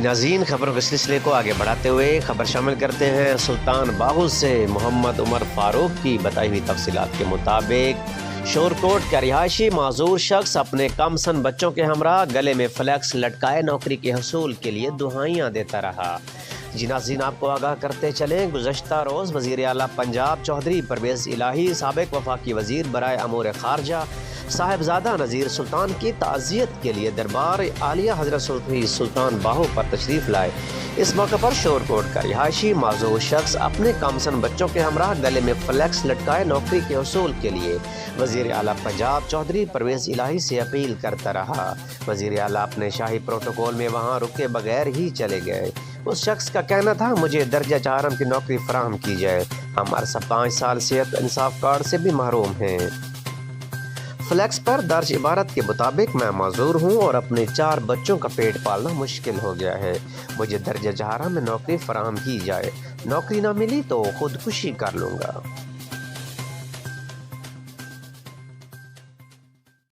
ناظرین، خبروں کے سلسلے کو آگے بڑھاتے ہوئے خبر شامل کرتے ہیں سلطان باہو سے۔ محمد عمر فاروق کی بتائی ہوئی تفصیلات کے مطابق شورکوٹ کا رہائشی معذور شخص اپنے کم سن بچوں کے ہمراہ گلے میں فلیکس لٹکائے نوکری کے حصول کے لیے دہائیاں دیتا رہا۔ ناظرین، آپ کو آگاہ کرتے چلیں، گزشتہ روز وزیر اعلیٰ پنجاب چودھری پرویز الہی سابق وفاقی وزیر برائے امور خارجہ صاحبزادہ نذیر سلطان کی تعزیت کے لیے دربار عالیہ حضرت سلطان باہو پر تشریف لائے۔ اس موقع پر شورکوٹ کا رہائشی معذور شخص اپنے کمسن بچوں کے ہمراہ گلے میں فلیکس لٹکائے نوکری کے حصول کے لیے وزیر اعلیٰ پنجاب چودھری پرویز الہی سے اپیل کرتا رہا۔ وزیر اعلیٰ اپنے شاہی پروٹوکول میں وہاں رکے بغیر ہی چلے گئے۔ اس شخص کا کہنا تھا، مجھے درجہ چہارم کی نوکری فراہم کی جائے، ہم عرصہ 5 سال صحت انصاف کارڈ سے بھی محروم ہیں۔ فلیکس پر درج عبارت کے مطابق، میں معذور ہوں اور اپنے 4 بچوں کا پیٹ پالنا مشکل ہو گیا ہے، مجھے درجہ چہارم میں نوکری فراہم کی جائے، نوکری نہ ملی تو خودکشی کر لوں گا۔